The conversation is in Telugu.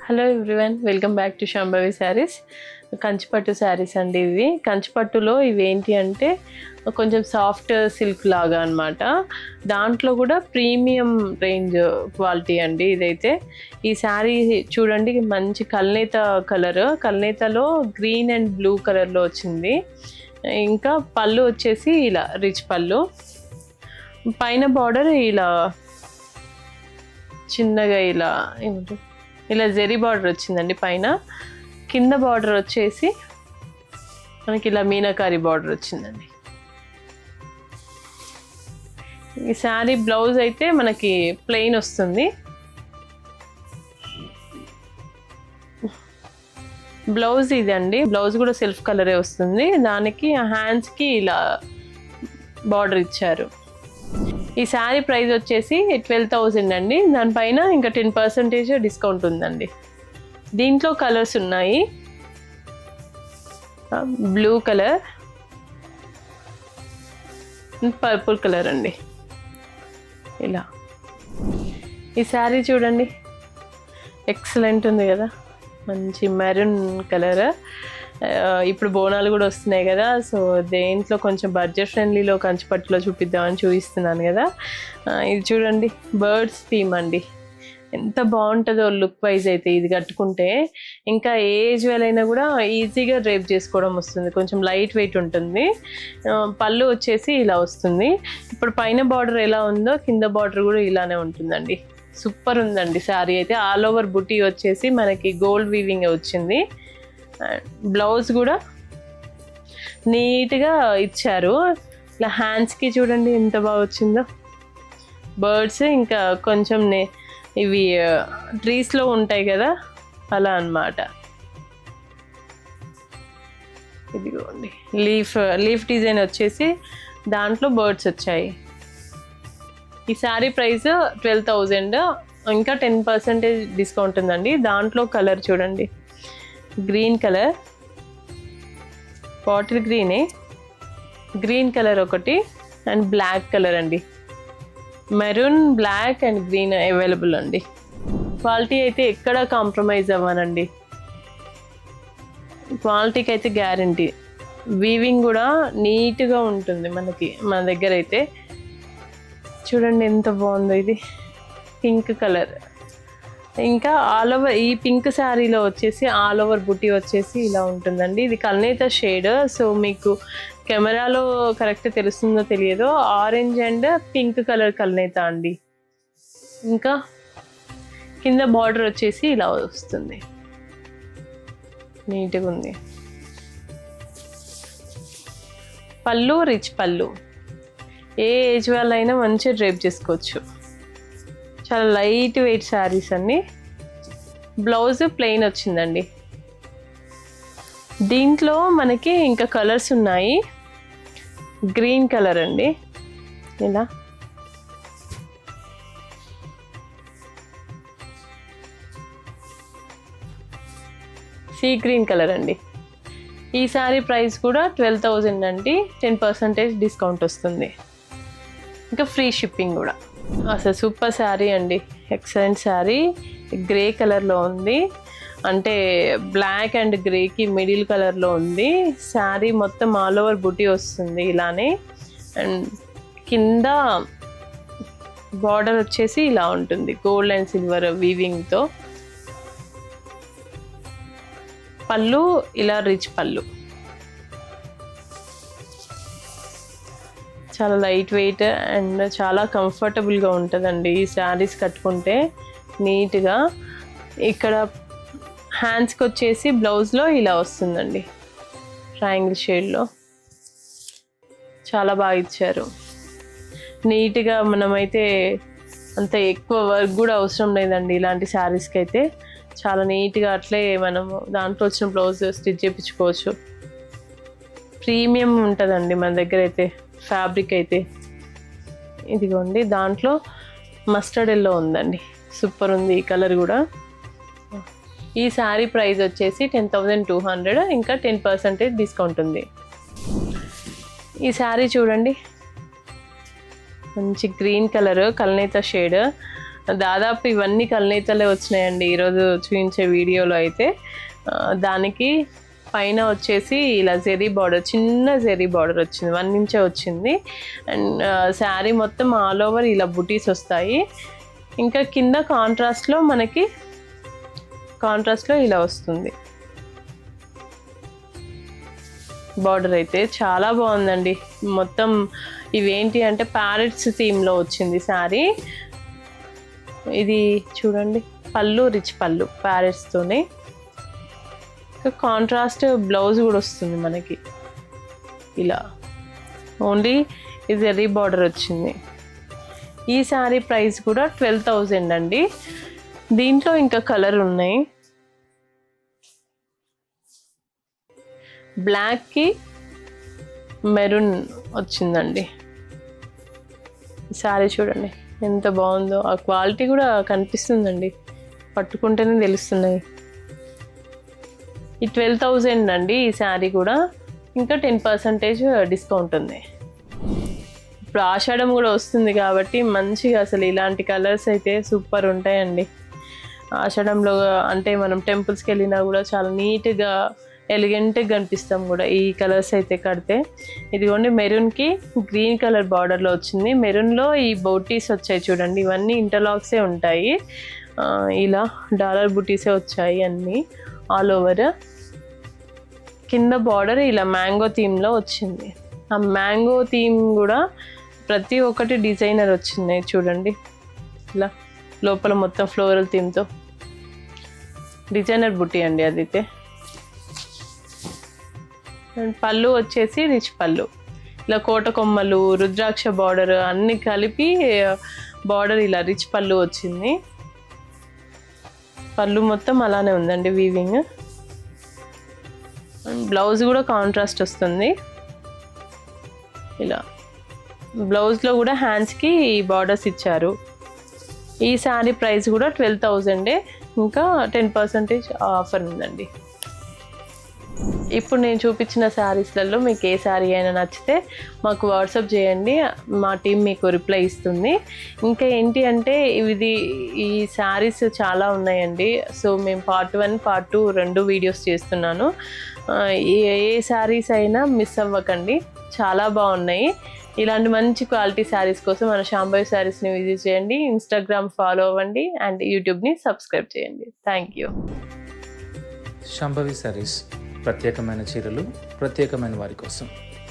Hello everyone, welcome back to Shambhavi Sarees. Kanchipattu saris అండి. ఇవి కంచిపట్టులో ఇవి ఏంటి అంటే కొంచెం సాఫ్ట్ సిల్క్ లాగా అనమాట. దాంట్లో కూడా ప్రీమియం రేంజ్ క్వాలిటీ అండి ఇదైతే. ఈ శారీ చూడండి, మంచి కల్నేత కలర్, కల్నేతలో గ్రీన్ అండ్ బ్లూ కలర్లో వచ్చింది. ఇంకా పళ్ళు వచ్చేసి ఇలా రిచ్ పళ్ళు, పైన బార్డర్ ఇలా చిన్నగా ఇలా ఏమంటారు ఇలా జెరీ బార్డర్ వచ్చిందండి పైన. కింద బార్డర్ వచ్చేసి మనకి ఇలా మీనాకారి బార్డర్ వచ్చిందండి. ఈ శారీ బ్లౌజ్ అయితే మనకి ప్లెయిన్ వస్తుంది. బ్లౌజ్ ఇదండి, బ్లౌజ్ కూడా సెల్ఫ్ కలరే వస్తుంది. దానికి హ్యాండ్స్కి ఇలా బార్డర్ ఇచ్చారు. ఈ శారీ ప్రైస్ వచ్చేసి 12,000 అండి. దానిపైన ఇంకా 10% డిస్కౌంట్ ఉందండి. దీంట్లో కలర్స్ ఉన్నాయి, బ్లూ కలర్, పర్పుల్ కలర్ అండి. ఇలా ఈ శారీ చూడండి, ఎక్సలెంట్ ఉంది కదా, మంచి మెరూన్ కలర్. ఇప్పుడు బోనాలు కూడా వస్తున్నాయి కదా, సో దేంట్లో కొంచెం బడ్జెట్ ఫ్రెండ్లీలో కంచిపట్టులో చూపిద్దామని చూపిస్తున్నాను కదా. ఇది చూడండి, బర్డ్స్ థీమ్ అండి. ఎంత బాగుంటుందో లుక్ వైజ్ అయితే ఇది కట్టుకుంటే. ఇంకా ఏజ్ వేలైనా కూడా ఈజీగా డ్రైప్ చేసుకోవడం వస్తుంది, కొంచెం లైట్ వెయిట్ ఉంటుంది. పళ్ళు వచ్చేసి ఇలా వస్తుంది. ఇప్పుడు పైన బార్డర్ ఎలా ఉందో కింద బార్డర్ కూడా ఇలానే ఉంటుందండి. సూపర్ ఉందండి శారీ అయితే. ఆల్ ఓవర్ బుటీ వచ్చేసి మనకి గోల్డ్ వీవింగ్ వచ్చింది. బ్లౌజ్ కూడా నీట్గా ఇచ్చారు. ఇలా హ్యాండ్స్కి చూడండి ఎంత బాగా వచ్చిందో బర్డ్స్. ఇంకా కొంచెం ఇవి ట్రీస్లో ఉంటాయి కదా, అలా అన్నమాట. ఇదిగోండి లీఫ్ డిజైన్ వచ్చేసి దాంట్లో బర్డ్స్ వచ్చాయి. ఈ శారీ ప్రైస్ 12,000, ఇంకా 10% డిస్కౌంట్ ఉందండి. దాంట్లో కలర్ చూడండి, గ్రీన్ కలర్, బాటిల్ గ్రీనే, గ్రీన్ కలర్ ఒకటి అండ్ బ్లాక్ కలర్ అండి. Maroon, black and green available అండి. క్వాలిటీ అయితే ఎక్కడ కాంప్రమైజ్ అవ్వనండి, క్వాలిటీకి అయితే గ్యారంటీ. వీవింగ్ కూడా నీట్గా ఉంటుంది మనకి మన దగ్గర అయితే. చూడండి ఎంత బాగుందో ఇది, పింక్ కలర్. ఇంకా ఆల్ ఓవర్ ఈ పింక్ శారీలో వచ్చేసి ఆల్ ఓవర్ బుటీ వచ్చేసి ఇలా ఉంటుందండి. ఇది కల్నేత షేడ్, సో మీకు కెమెరాలో కరెక్ట్ తెలుస్తుందో తెలియదో, ఆరెంజ్ అండ్ పింక్ కలర్ కల్నేత అండి. ఇంకా కింద బార్డర్ వచ్చేసి ఇలా వస్తుంది, నీట్గా ఉంది. పళ్ళు రిచ్ పళ్ళు, ఏ ఏజ్ వాళ్ళైనా మంచిగా డ్రైప్ చేసుకోవచ్చు. చాలా లైట్ వెయిట్ శారీస్ అన్ని. బ్లౌజ్ ప్లెయిన్ వచ్చిందండి. దీంట్లో మనకి ఇంకా కలర్స్ ఉన్నాయి. గ్రీన్ కలర్ అండి, ఇలా సీ గ్రీన్ కలర్ అండి. ఈ శారీ ప్రైస్ కూడా 12,000 అండి. 10% డిస్కౌంట్ వస్తుంది, ఇంకా ఫ్రీ షిప్పింగ్ కూడా. అసలు సూపర్ శారీ అండి, ఎక్సలెంట్ శారీ. గ్రే కలర్లో ఉంది, అంటే బ్లాక్ అండ్ గ్రేకి మిడిల్ కలర్లో ఉంది. శారీ మొత్తం ఆల్ ఓవర్ బుటీ వస్తుంది ఇలానే. అండ్ కింద బార్డర్ వచ్చేసి ఇలా ఉంటుంది, గోల్డ్ అండ్ సిల్వర్ వీవింగ్తో. పళ్ళు ఇలా రిచ్ పళ్ళు, చాలా లైట్ వెయిట్ అండ్ చాలా కంఫర్టబుల్గా ఉంటుందండి ఈ శారీస్ కట్టుకుంటే నీట్గా. ఇక్కడ హ్యాండ్స్కి వచ్చేసి బ్లౌజ్లో ఇలా వస్తుందండి, ట్రయాంగిల్ షేడ్లో. చాలా బాగా ఇచ్చారు నీట్గా. మనమైతే అంత ఎక్కువ వర్క్ కూడా అవసరం లేదండి ఇలాంటి శారీస్కి అయితే. చాలా నీట్గా అట్లే మనము దాంట్లో వచ్చిన బ్లౌజ్ స్టిచ్ చేయించుకోవచ్చు. ప్రీమియం ఉంటుందండి మన దగ్గర అయితే ఫ్యాబ్రిక్ అయితే. ఇదిగోండి, దాంట్లో మస్టర్డ్ ఎల్లో ఉందండి, సూపర్ ఉంది ఈ కలర్ కూడా. ఈ శారీ ప్రైస్ వచ్చేసి 10,200, ఇంకా 10% డిస్కౌంట్ ఉంది. ఈ శారీ చూడండి, మంచి గ్రీన్ కలర్, కల్నేత షేడ్. దాదాపు ఇవన్నీ కల్నేతలే వచ్చినాయండి ఈరోజు చూపించే వీడియోలో అయితే. దానికి పైన వచ్చేసి ఇలా జెరీ బార్డర్, చిన్న జెరీ బార్డర్ వచ్చింది, 1 ఇంచే వచ్చింది. అండ్ శారీ మొత్తం ఆల్ ఓవర్ ఇలా బుటీస్ వస్తాయి. ఇంకా కింద కాంట్రాస్ట్లో ఇలా వస్తుంది బార్డర్ అయితే. చాలా బాగుందండి. మొత్తం ఇవేంటి అంటే ప్యారెట్స్ థీమ్లో వచ్చింది శారీ. ఇది చూడండి పళ్ళు, రిచ్ పళ్ళు ప్యారెట్స్తోనే. కాంట్రాస్ట్ బ్లౌజ్ కూడా వస్తుంది మనకి ఇలా. ఓన్లీ ఇది జెరీ బార్డర్ వచ్చింది. ఈ శారీ ప్రైస్ కూడా 12,000 అండి. దీంట్లో ఇంకా కలర్ ఉన్నాయి. బ్లాక్కి మెరూన్ వచ్చిందండి. ఈ శారీ చూడండి ఎంత బాగుందో. ఆ క్వాలిటీ కూడా కనిపిస్తుందండి, పట్టుకుంటేనే తెలుస్తున్నాయి. ఈ 12,000 అండి ఈ శారీ కూడా. ఇంకా 10% డిస్కౌంట్ ఉంది. ఇప్పుడు ఆషాఢం కూడా వస్తుంది కాబట్టి మంచిగా అసలు ఇలాంటి కలర్స్ అయితే సూపర్ ఉంటాయండి. ఆషాఢంలో అంటే మనం టెంపుల్స్కి వెళ్ళినా కూడా చాలా నీట్గా ఎలిగెంట్గా కనిపిస్తాం కూడా ఈ కలర్స్ అయితే కడితే. ఇదిగోండి మెరూన్కి గ్రీన్ కలర్ బార్డర్లో వచ్చింది. మెరూన్లో ఈ బూటీస్ వచ్చాయి చూడండి, ఇవన్నీ ఇంటర్లాక్సే ఉంటాయి. ఇలా డాలర్ బూటీసే వచ్చాయి అన్నీ ఆల్ ఓవర్. కింద బార్డర్ ఇలా మ్యాంగో థీమ్లో వచ్చింది. ఆ మ్యాంగో థీమ్ కూడా ప్రతి ఒక్కటి డిజైనర్ వచ్చింది చూడండి. ఇలా లోపల మొత్తం ఫ్లోరల్ థీమ్తో డిజైనర్ బుట్టి అండి అదైతే. అండ్ పళ్ళు వచ్చేసి రిచ్ పళ్ళు, ఇలా కోట కొమ్మలు, రుద్రాక్ష బార్డర్ అన్నీ కలిపి బార్డర్ ఇలా రిచ్ పళ్ళు వచ్చింది. పళ్ళు మొత్తం అలానే ఉందండి వీవింగ్. బ్లౌజ్ కూడా కాంట్రాస్ట్ వస్తుంది ఇలా. బ్లౌజ్లో కూడా హ్యాండ్స్కి బార్డర్స్ ఇచ్చారు. ఈ శారీ ప్రైస్ కూడా 12,000. ఇంకా 10% ఆఫర్ ఉందండి. ఇప్పుడు నేను చూపించిన శారీస్లలో మీకు ఏ శారీ అయినా నచ్చితే మాకు వాట్సాప్ చేయండి, మా టీం మీకు రిప్లై ఇస్తుంది. ఇంకా ఏంటి అంటే ఈ శారీస్ చాలా ఉన్నాయండి. సో మేము పార్ట్ 1, పార్ట్ 2 2 వీడియోస్ చేస్తున్నాను. ఏ శారీస్ అయినా మిస్ అవ్వకండి, చాలా బాగున్నాయి. ఇలాంటి మంచి క్వాలిటీ శారీస్ కోసం మన శాంభవి శారీస్ని విజిట్ చేయండి, ఇన్స్టాగ్రామ్ ఫాలో అవ్వండి అండ్ యూట్యూబ్ని సబ్స్క్రైబ్ చేయండి. Thank you. శాంభవి శారీస్, ప్రత్యేకమైన చీరలు ప్రత్యేకమైన వారి కోసం.